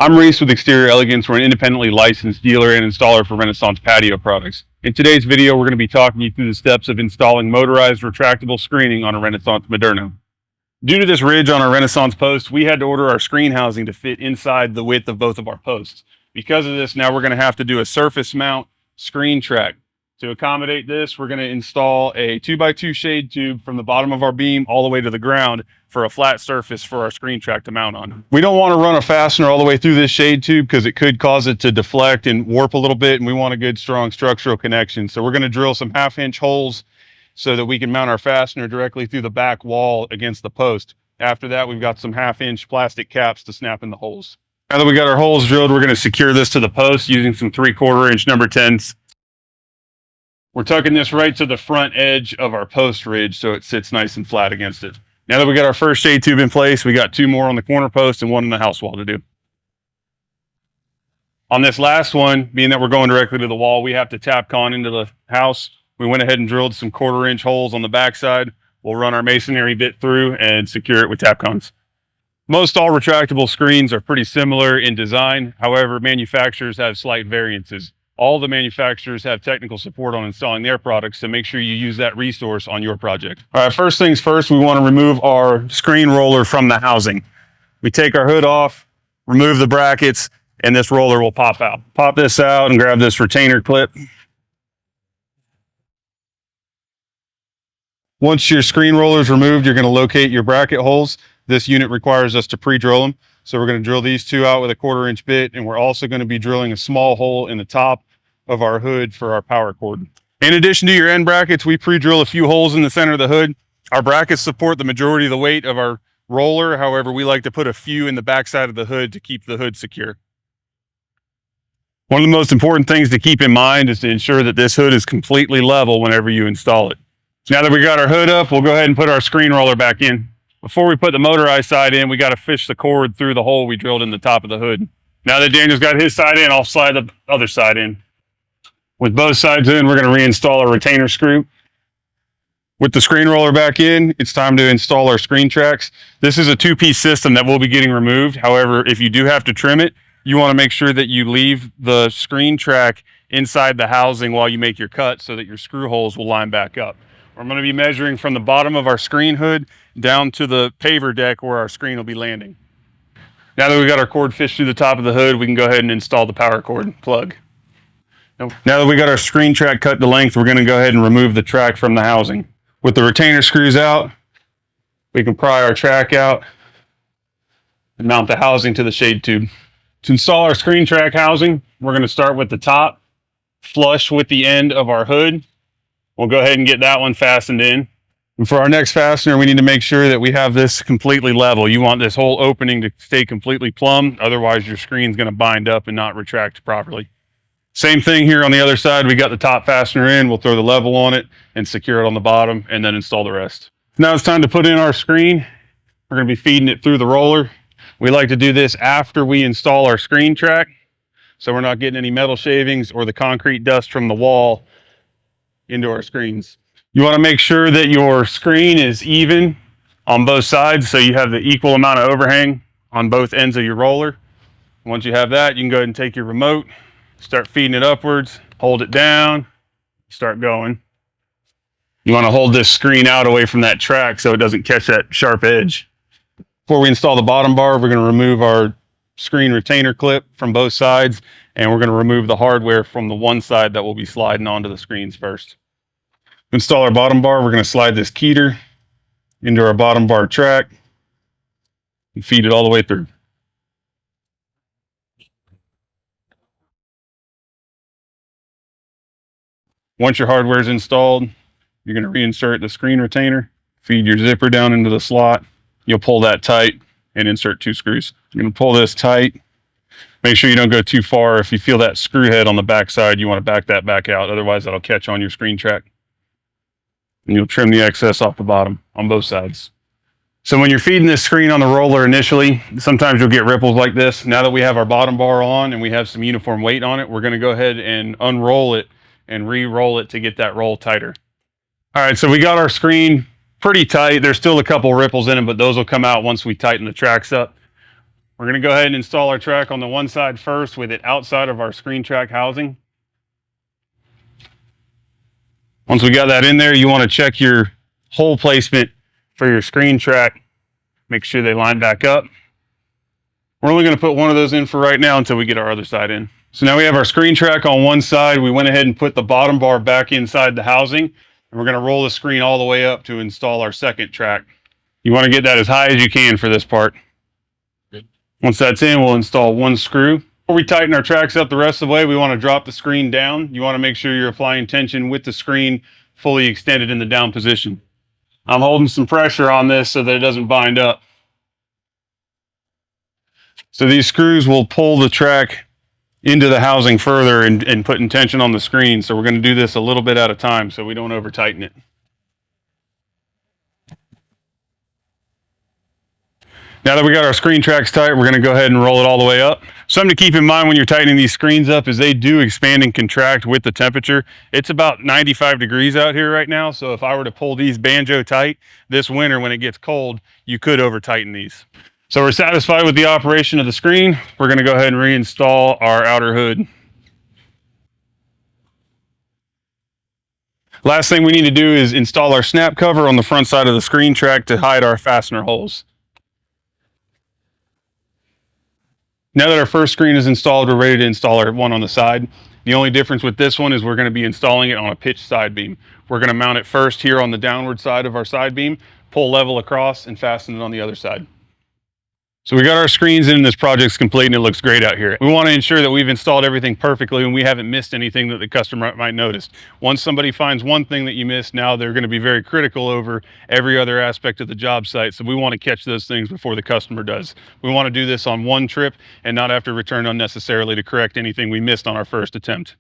I'm Reese with Exterior Elegance. We're an independently licensed dealer and installer for Renaissance Patio products. In today's video, we're going to be talking you through the steps of installing motorized retractable screening on a Renaissance Moderno. Due to this ridge on our Renaissance post, we had to order our screen housing to fit inside the width of both of our posts. Because of this, now we're going to have to do a surface mount screen track. To accommodate this, we're going to install a 2x2 shade tube from the bottom of our beam all the way to the ground for a flat surface for our screen track to mount on. We don't want to run a fastener all the way through this shade tube because it could cause it to deflect and warp a little bit, and we want a good strong structural connection. So we're going to drill some 1/2-inch holes so that we can mount our fastener directly through the back wall against the post. After that, we've got some 1/2-inch plastic caps to snap in the holes. Now that we got our holes drilled, we're going to secure this to the post using some 3/4-inch number 10s. We're tucking this right to the front edge of our post ridge so it sits nice and flat against it. Now that we got our first shade tube in place, we got 2 more on the corner post and 1 in the house wall to do. On this last one, being that we're going directly to the wall, we have to tap con into the house. We went ahead and drilled some 1/4-inch holes on the backside. We'll run our masonry bit through and secure it with tap cons. Most all retractable screens are pretty similar in design. However, manufacturers have slight variances. All the manufacturers have technical support on installing their products, so make sure you use that resource on your project. All right, first things first, we want to remove our screen roller from the housing. We take our hood off, remove the brackets, and this roller will pop out. Pop this out and grab this retainer clip. Once your screen roller is removed, you're going to locate your bracket holes. This unit requires us to pre-drill them. So we're going to drill these 2 out with a 1/4-inch bit, and we're also going to be drilling a small hole in the top of our hood for our power cord. In addition to your end brackets, we pre-drill a few holes in the center of the hood. Our brackets support the majority of the weight of our roller. However, we like to put a few in the backside of the hood to keep the hood secure. One of the most important things to keep in mind is to ensure that this hood is completely level whenever you install it. So now that we got our hood up, we'll go ahead and put our screen roller back in. Before we put the motorized side in, we got to fish the cord through the hole we drilled in the top of the hood. Now that Daniel's got his side in, I'll slide the other side in. With both sides in, we're going to reinstall our retainer screw. With the screen roller back in, it's time to install our screen tracks. This is a 2-piece system that will be getting removed. However, if you do have to trim it, you want to make sure that you leave the screen track inside the housing while you make your cut so that your screw holes will line back up. I'm going to be measuring from the bottom of our screen hood down to the paver deck where our screen will be landing. Now that we've got our cord fished through the top of the hood, we can go ahead and install the power cord plug. Now that we got our screen track cut to length, we're going to go ahead and remove the track from the housing. With the retainer screws out, we can pry our track out and mount the housing to the shade tube. To install our screen track housing, we're going to start with the top, flush with the end of our hood. We'll go ahead and get that one fastened in. And for our next fastener, we need to make sure that we have this completely level. You want this whole opening to stay completely plumb, otherwise your screen's going to bind up and not retract properly. Same thing here on the other side. We got the top fastener in. We'll throw the level on it and secure it on the bottom and then install the rest. Now it's time to put in our screen. We're going to be feeding it through the roller. We like to do this after we install our screen track, so we're not getting any metal shavings or the concrete dust from the wall into our screens. You want to make sure that your screen is even on both sides so you have the equal amount of overhang on both ends of your roller. Once you have that, you can go ahead and take your remote, start feeding it upwards, hold it down, start going. You want to hold this screen out away from that track so it doesn't catch that sharp edge. Before we install the bottom bar, we're going to remove our screen retainer clip from both sides, and we're going to remove the hardware from the one side that will be sliding onto the screens first. To install our bottom bar, we're going to slide this keeter into our bottom bar track and feed it all the way through. Once your hardware is installed, you're going to reinsert the screen retainer, feed your zipper down into the slot. You'll pull that tight and insert 2 screws. You're going to pull this tight. Make sure you don't go too far. If you feel that screw head on the back side, you want to back that back out. Otherwise, that'll catch on your screen track. And you'll trim the excess off the bottom on both sides. So when you're feeding this screen on the roller initially, sometimes you'll get ripples like this. Now that we have our bottom bar on and we have some uniform weight on it, we're going to go ahead and unroll it and re-roll it to get that roll tighter. All right, so we got our screen pretty tight. There's still a couple ripples in it, but those will come out once we tighten the tracks up. We're going to go ahead and install our track on the one side first with it outside of our screen track housing. Once we got that in there, you want to check your hole placement for your screen track. Make sure they line back up. We're only going to put one of those in for right now until we get our other side in. So now we have our screen track on one side. We went ahead and put the bottom bar back inside the housing, and we're going to roll the screen all the way up to install our second track. You want to get that as high as you can for this part. Good. Once that's in, we'll install one screw. Before we tighten our tracks up the rest of the way, we want to drop the screen down. You want to make sure you're applying tension with the screen fully extended in the down position. I'm holding some pressure on this so that it doesn't bind up. So these screws will pull the track into the housing further and putting tension on the screen. So we're going to do this a little bit at a time so we don't over tighten it. Now that we got our screen tracks tight, we're going to go ahead and roll it all the way up. Something to keep in mind when you're tightening these screens up is they do expand and contract with the temperature. It's about 95 degrees out here right now. So if I were to pull these banjo tight this winter when it gets cold, you could over tighten these. So we're satisfied with the operation of the screen. We're going to go ahead and reinstall our outer hood. Last thing we need to do is install our snap cover on the front side of the screen track to hide our fastener holes. Now that our first screen is installed, we're ready to install our one on the side. The only difference with this one is we're going to be installing it on a pitched side beam. We're going to mount it first here on the downward side of our side beam, pull level across, and fasten it on the other side. So we got our screens in, this project's complete, and it looks great out here. We want to ensure that we've installed everything perfectly and we haven't missed anything that the customer might notice. Once somebody finds one thing that you missed, now they're going to be very critical over every other aspect of the job site. So we want to catch those things before the customer does. We want to do this on one trip and not have to return unnecessarily to correct anything we missed on our first attempt.